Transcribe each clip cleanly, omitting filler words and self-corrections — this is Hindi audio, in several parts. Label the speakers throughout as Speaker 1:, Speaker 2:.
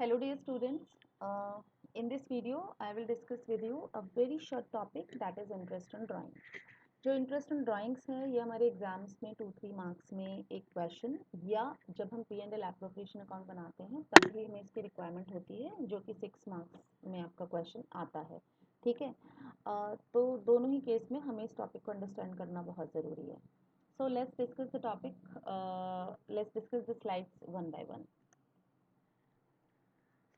Speaker 1: Hello dear students, in this video I will discuss with you a very short topic that is interest in drawing. जो इंटरेस्ट इन ड्राइंग्स है ये हमारे एग्जाम्स में 2-3 मार्क्स में एक क्वेश्चन या जब हम P&L एप्रोप्रिएशन अकाउंट बनाते हैं तभी हमें इसकी रिक्वायरमेंट होती है जो कि 6 मार्क्स में आपका क्वेश्चन आता है। ठीक है, तो दोनों ही केस में हमें इस टॉपिक को अंडरस्टैंड करना बहुत ज़रूरी है। So let's discuss the topic, let's discuss the slides one by one.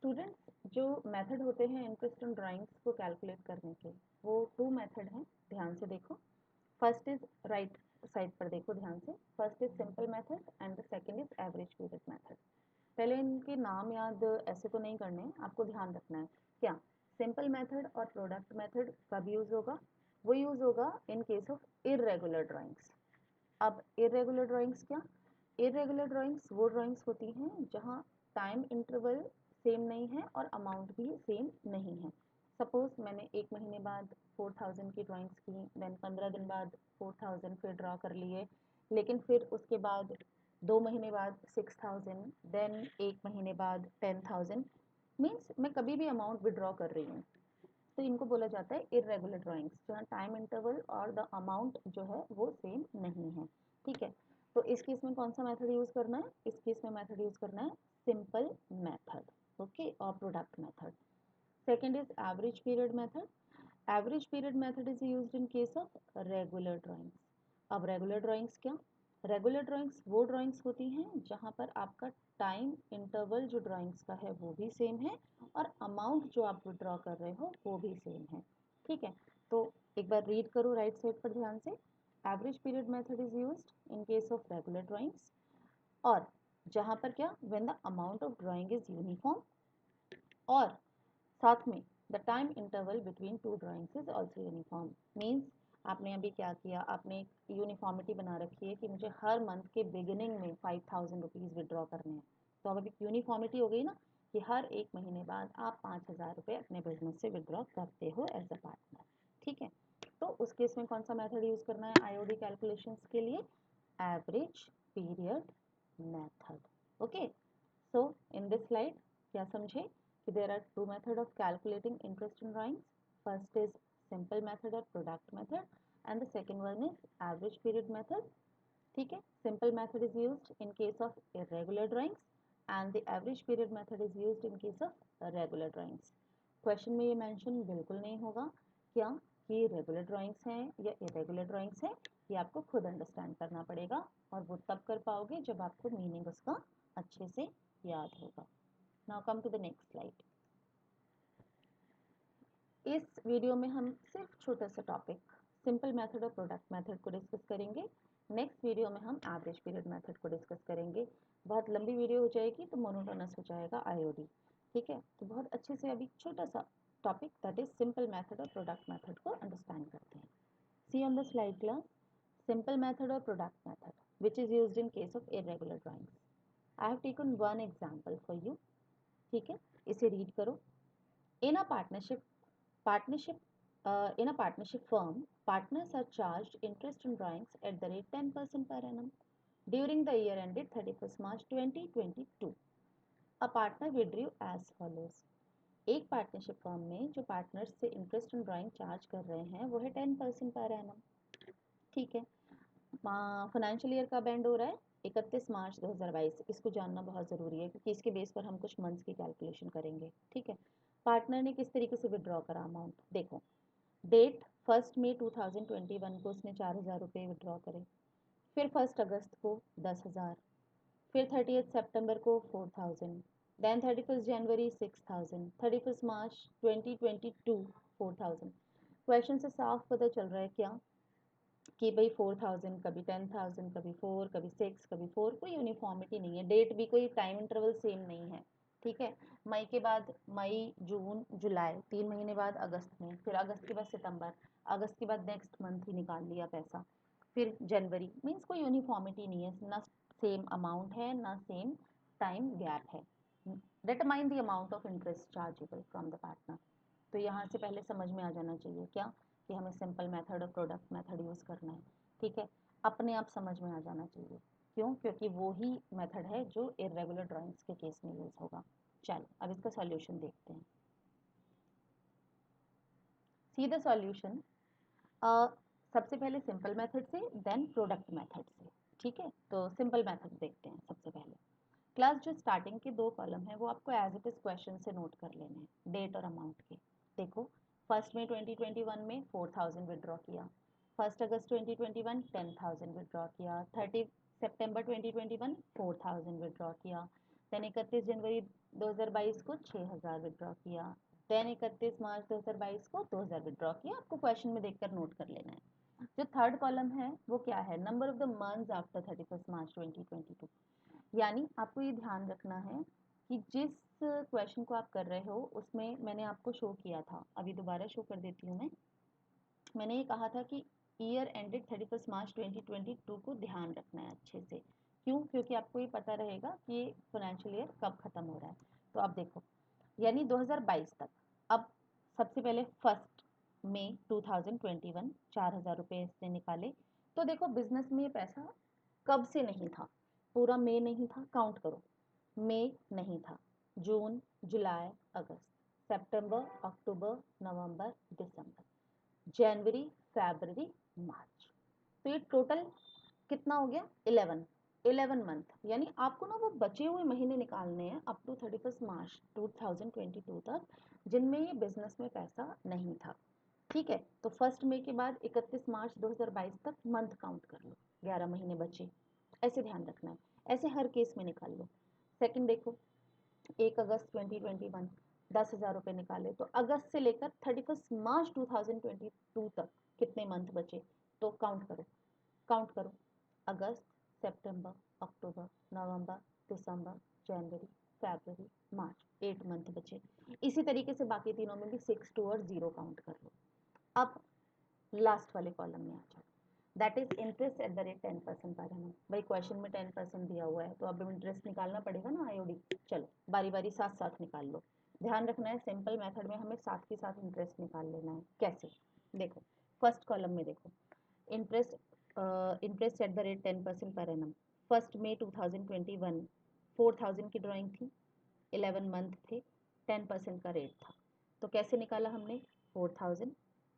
Speaker 1: Students, जो मेथड होते हैं इंटरेस्ट इन ड्राइंग्स को कैलकुलेट करने के, वो 2 मेथड हैं। ध्यान से देखो। फर्स्ट इज राइट साइड पर देखो ध्यान से। First is simple method and the second is average period method. पहले इनके नाम याद ऐसे तो नहीं करने हैं, आपको ध्यान रखना है क्या सिंपल मेथड और प्रोडक्ट मेथड कब यूज होगा। वो यूज होगा इन केस ऑफ इरेगुलर ड्राइंग्स। अब इरेगुलर ड्राइंग्स क्या, इरेगुलर ड्राइंग्स वो ड्राइंग्स होती हैं जहाँ टाइम इंटरवल सेम नहीं है और अमाउंट भी सेम नहीं है। सपोज मैंने 1 महीने बाद 4000 की ड्राइंग्स की, देन 15 दिन बाद 4000 फिर ड्रा कर लिए, लेकिन फिर उसके बाद 2 महीने बाद 6000, देन 1 महीने बाद 10,000। मीन्स मैं कभी भी अमाउंट विड्रॉ कर रही हूँ, तो इनको बोला जाता है इरेगुलर ड्राइंग्स जहाँ टाइम इंटरवल और द अमाउंट जो है वो सेम नहीं है। ठीक है, तो इस केस में कौन सा मेथड यूज करना है, इस केस में मेथड यूज करना है सिंपल मेथड, ओके, और product method. Second is average period method. Average period method is used in case of regular drawings. अब रेगुलर ड्राइंग्स क्या, रेगुलर ड्राइंग्स वो ड्राइंग्स होती हैं जहाँ पर आपका टाइम इंटरवल जो ड्राइंग्स का है वो भी सेम है और अमाउंट जो आप विड्रॉ कर रहे हो वो भी सेम है। ठीक है, तो एक बार रीड करो राइट साइड पर ध्यान से। Average period method is used in case of regular drawings, और जहाँ पर क्या, when the amount of drawing is uniform, और साथ में the time interval between two drawings is also uniform. Means आपने अभी क्या किया, आपने एक यूनिफॉर्मिटी बना रखी है कि मुझे हर मंथ के बिगिनिंग में 5000 रुपीज़ विड्रॉ करने हैं, तो अब एक यूनिफॉर्मिटी हो गई ना कि हर 1 महीने बाद आप 5000 रुपये अपने बिजनेस से विड्रॉ करते हो एज अ पार्टनर। ठीक है, तो उस केस में कौन सा मेथड यूज करना है आईओडी कैलकुलेशंस के लिए, average period method. Okay, so in this slide क्या समझे कि there are two methods of calculating interest in drawings. First is simple method or product method, and the second one is average period method. ठीक है, simple method is used in case of irregular drawings and the average period method is used in case of regular drawings. Question में ये मेंशन बिल्कुल नहीं होगा क्या कि रेगुलर ड्राइंग्स हैं या इरेगुलर ड्राइंग्स हैं, ये आपको खुद अंडरस्टैंड करना पड़ेगा और वो तब कर पाओगे जब आपको मीनिंग उसका अच्छे से याद होगा। Now come to the next slide. इस वीडियो में हम सिर्फ छोटा सा टॉपिक सिंपल मेथड और प्रोडक्ट मेथड को डिस्कस करेंगे। नेक्स्ट वीडियो में हम एवरेज पीरियड मेथड को डिस्कस करेंगे। बहुत लंबी वीडियो हो जाएगी तो मोनोटोनस हो जाएगा आईओडी। ठीक है, तो बहुत अच्छे से अभी छोटा सा topic that is simple method और प्रोडक्ट मेथड को अंडरस्टैंड करते हैं। See on the slide class, simple method और product method which is used in case of irregular drawings. I have taken one example for you. ठीक है, इसे रीड करो। In a in a partnership firm, partners are charged interest on drawings at the rate 10% per annum during the year ended 31st March 2022. A partner withdrew as follows. एक पार्टनरशिप फर्म में जो पार्टनर्स से इंटरेस्ट ऑन ड्राइंग चार्ज कर रहे हैं वो है 10% पर एनम। ठीक है, फाइनेंशियल ईयर का बैंड हो रहा है 31 मार्च 2022। इसको जानना बहुत ज़रूरी है क्योंकि इसके बेस पर हम कुछ मंथ्स की कैलकुलेशन करेंगे। ठीक है, पार्टनर ने किस तरीके से विड्रॉ करा अमाउंट, देखो डेट 1 मई 2021 को उसने 4000 रुपये विड्रॉ करे, फिर 1 अगस्त को 10,000, फिर 30 सितंबर को 4000, देन 31 जनवरी 6000, 31 मार्च 2022 4000। क्वेश्चन से साफ पता चल रहा है क्या कि भाई 4000 कभी 10,000 कभी 4 कभी 6 कभी 4, कोई यूनिफॉर्मिटी नहीं है, डेट भी कोई टाइम इंटरवल सेम नहीं है। ठीक है, मई के बाद मई जून जुलाई 3 महीने बाद अगस्त में, फिर अगस्त के बाद सितंबर, अगस्त के बाद नेक्स्ट मंथ ही निकाल लिया पैसा, फिर जनवरी। मीन्स कोई यूनिफॉर्मिटी नहीं है, ना सेम अमाउंट है ना सेम टाइम गैप है। Determine the amount of interest chargeable from the partner. तो यहाँ से पहले समझ में आ जाना चाहिए क्या कि हमें सिंपल मेथड और प्रोडक्ट मेथड यूज़ करना है। ठीक है, अपने आप समझ में आ जाना चाहिए। क्यों, क्योंकि वो ही मेथड है जो इरेगुलर ड्राइंग्स के केस में यूज़ होगा। चलो अब इसका सॉल्यूशन देखते हैं। सी द सॉल्यूशन सबसे पहले सिंपल मेथड से देन प्रोडक्ट मेथड से। ठीक है, तो सिंपल मेथड देखते हैं सबसे पहले। क्लास जो स्टार्टिंग के 2 कॉलम है वो आपको एज इट इज क्वेश्चन से नोट कर लेने हैं, डेट और अमाउंट के। देखो फर्स्ट में 2021 में 4000 विड्रॉ किया, 1 अगस्त 2021 10,000 विड्रॉ किया, 30 सितंबर 2021 4000 विड्रॉ किया, देन 31 जनवरी 2022 को 6000 विड्रॉ किया, देन 31 मार्च 2022 को 2000 विड्रॉ किया। आपको क्वेश्चन में देखकर नोट कर लेना है। जो थर्ड कॉलम है वो क्या है, number of the months after 31 मार्च 2022। यानी आपको ये ध्यान रखना है कि जिस क्वेश्चन को आप कर रहे हो उसमें मैंने आपको शो किया था, अभी दोबारा शो कर देती हूँ मैंने ये कहा था कि ईयर एंडेड 31 मार्च 2022 को ध्यान रखना है अच्छे से। क्यों? क्योंकि आपको ये पता रहेगा कि ये फाइनेंशियल ईयर कब खत्म हो रहा है। तो आप देखो यानी 2022 तक। अब सबसे पहले 1 मई 2021 4000 रुपये इसने निकाले। तो देखो बिजनेस में ये पैसा कब से नहीं था, पूरा मई नहीं था, काउंट करो। मई नहीं था, जून, जुलाई, अगस्त, सितंबर, अक्टूबर, नवंबर, दिसंबर, जनवरी, फरवरी, मार्च। तो ये टोटल कितना हो गया, 11 मंथ। यानी आपको ना वो बचे हुए महीने निकालने हैं अप टू 31 मार्च 2022 तक, जिनमें ये बिजनेस में पैसा नहीं था। ठीक है, तो 1 मई के बाद 31 मार्च 2022 तक मंथ काउंट कर लो, 11 महीने बचे। ऐसे ध्यान रखना है, ऐसे हर केस में निकाल लो। सेकंड देखो 1 अगस्त 2021 10,000 रुपये निकाले, तो अगस्त से लेकर 31 मार्च 2022 तक कितने मंथ बचे, तो काउंट करो। अगस्त, सितंबर, अक्टूबर, नवंबर, दिसंबर, जनवरी, फरवरी, मार्च, 8 मंथ बचे। इसी तरीके से बाकी तीनों में भी 6, 2 और 0 काउंट कर लो। अब लास्ट वाले कॉलम में आ जाओ, that is interest at the rate 10% per annum. भाई क्वेश्चन में 10% दिया हुआ है तो अब इंटरेस्ट निकालना पड़ेगा ना आईओडी। चलो बारी बारी साथ साथ निकाल लो। ध्यान रखना है सिंपल मेथड में हमें साथ के साथ इंटरेस्ट निकाल लेना है। कैसे, देखो फर्स्ट कॉलम में देखो interest interest at the rate 10% per annum. 1 मई 2021 4000 की ड्राइंग थी, 11 मंथ थे, 10% का रेट था। तो कैसे निकाला हमने, 4000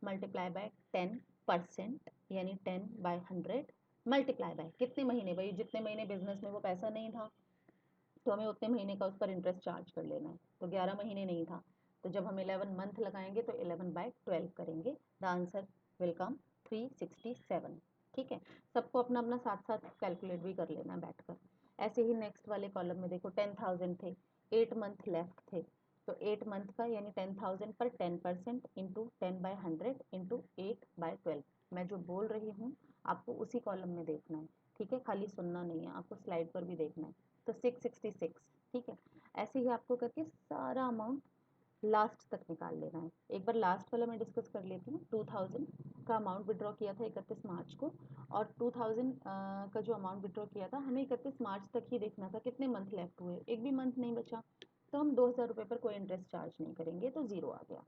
Speaker 1: मल्टीप्लाई बाय 10% यानी 10/100 मल्टीप्लाई बाय कितने महीने, भाई जितने महीने बिजनेस में वो पैसा नहीं था तो हमें उतने महीने का उस पर इंटरेस्ट चार्ज कर लेना है। तो 11 महीने नहीं था, तो जब हम 11 मंथ लगाएंगे तो 11/12 करेंगे, द आंसर विल कम 367। ठीक है, सबको अपना अपना साथ साथ कैलकुलेट भी कर लेना बैठकर। ऐसे ही नेक्स्ट वाले कॉलम में देखो 10,000 थे, 8 मंथ लेफ्ट थे, तो 8 मंथ का यानी 10,000 पर 10% इंटू 10/100 इंटू 8/12। मैं जो बोल रही हूँ आपको उसी कॉलम में देखना है। ठीक है, खाली सुनना नहीं है, आपको स्लाइड पर भी देखना है। तो 666। ठीक है, ऐसे ही आपको करके सारा अमाउंट लास्ट तक निकाल लेना है। एक बार लास्ट वाला मैं डिस्कस कर लेती हूँ। 2000 का अमाउंट विड्रॉ किया था 31 मार्च को, और 2000 का जो अमाउंट विड्रॉ किया था हमें 31 मार्च तक ही देखना था, कितने मंथ लेफ्ट हुए, एक भी मंथ नहीं बचा, तो हम 2000 रुपये पर कोई इंटरेस्ट चार्ज नहीं करेंगे, तो 0 आ गया।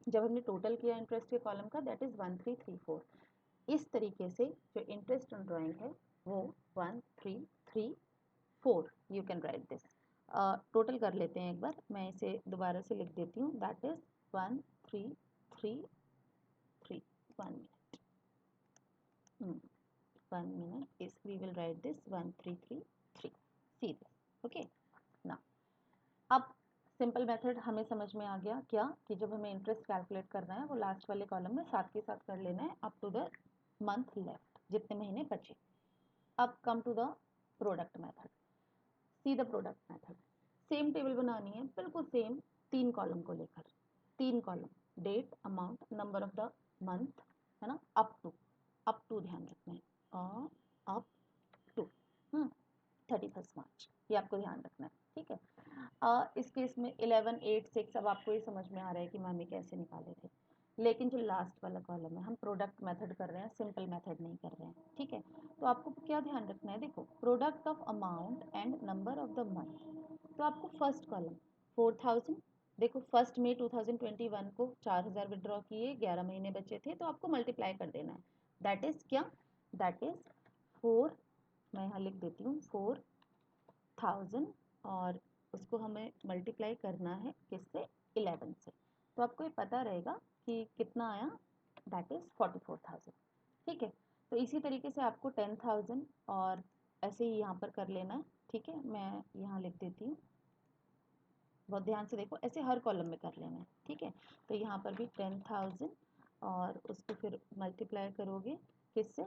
Speaker 1: जब हमने टोटल किया इंटरेस्ट के कॉलम का, दैट इज 1334। इस तरीके से जो इंटरेस्ट ऑन ड्राइंग है वो 1334, you can write this. Total कर लेते हैं एक बार, मैं इसे दोबारा से लिख देती हूँ, that is 1333। 1 minute, is we will write this 1333, see this, okay now। अब सिंपल मेथड हमें समझ में आ गया क्या, कि जब हमें इंटरेस्ट कैलकुलेट करना है वो लास्ट वाले कॉलम में साथ के साथ कर लेना है up to the month left, जितने महीने बचे। अब come to the product method, see the product method. Same table बनानी है, बिल्कुल सेम, 3 कॉलम को लेकर, 3 column, date, amount, number of the month, है ना, अप टू ध्यान रखना है, और अप टू 31 मार्च, ये आपको ध्यान रखना है। ठीक है, इस केस में 11, 8, 6, अब आपको ये समझ में आ रहा है कि मामी कैसे निकाले थे। लेकिन जो लास्ट वाला कॉलम है हम प्रोडक्ट मेथड कर रहे हैं, सिंपल मेथड नहीं कर रहे हैं। ठीक है, तो आपको क्या ध्यान रखना है, देखो product of amount and number of the month. तो आपको फर्स्ट कॉलम 4000, देखो 1 मई 2021 को 4000 विड्रॉ किए, 11 महीने बचे थे, तो आपको मल्टीप्लाई कर देना है, दैट इज क्या, दैट इज 4, मैं यहाँ लिख देती हूँ 4000 और उसको हमें मल्टीप्लाई करना है किससे, 11 से। तो आपको ये पता रहेगा कि कितना आया, दैट इज़ 44,000। ठीक है, तो इसी तरीके से आपको 10,000 और ऐसे ही यहाँ पर कर लेना है। ठीक है, मैं यहाँ लिख देती हूँ, बहुत ध्यान से देखो, ऐसे हर कॉलम में कर लेना है। ठीक है, तो यहाँ पर भी 10,000 और उसको फिर मल्टीप्लाई करोगे किससे,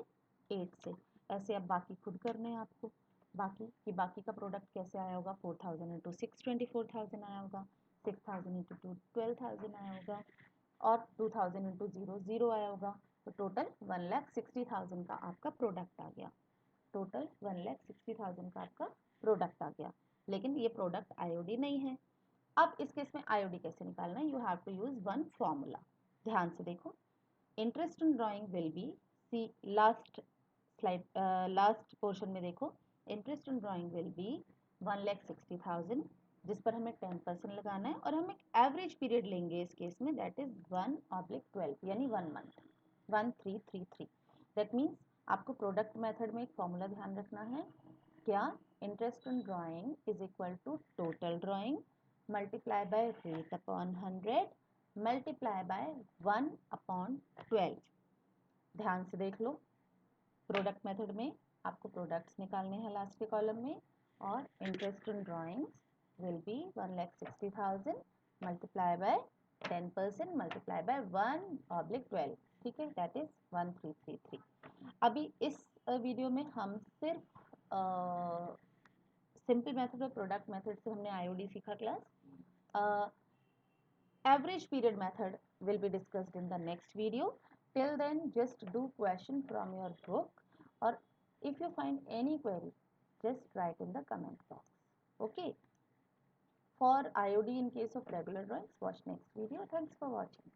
Speaker 1: 8 से। ऐसे अब बाकी खुद करने हैं आपको, बाकी का प्रोडक्ट कैसे आया होगा, 4,000 इंटू 6 24,000 आया होगा, 6,000 इंटू 2 12,000 आया होगा, और 2,000 इंटू 0 0 आया होगा। तो टोटल 1,60,000 का आपका प्रोडक्ट आ गया, टोटल 1,60,000 का आपका प्रोडक्ट आ गया। लेकिन ये प्रोडक्ट आईओडी नहीं है। अब इस केस में आईओडी कैसे निकालना है, you have to use one formula. ध्यान से देखो, interest in drawing will be, see last slide, last portion में देखो, interest in drawing will be 1,60,000, जिस पर हमें 10% लगाना है, और हम एक एवरेज पीरियड लेंगे इस केस में, दैट इज 1/12 यानी 1 मंथ, 1333। दैट मीन्स आपको प्रोडक्ट मेथड में एक फॉर्मूला ध्यान रखना है, क्या, interest in drawing is equal to total drawing multiply by rate upon 100 multiply by 1/12। ध्यान से देख लो, प्रोडक्ट मेथड में आपको प्रोडक्ट्स निकालने हैं लास्ट के कॉलम में, और interest in drawings will be 1,60,000 multiply by 10% multiply by 1/12। ठीक है, दैट इज 1333। अभी इस वीडियो में हम सिर्फ सिंपल मेथड और प्रोडक्ट मेथड से हमने आईओडी सीखा class. Average period method will be discussed in the next video. Till then, just do question from your book, or if you find any query, just write in the comment box. Okay. For IOD in case of regular drawings, watch next video. Thanks for watching.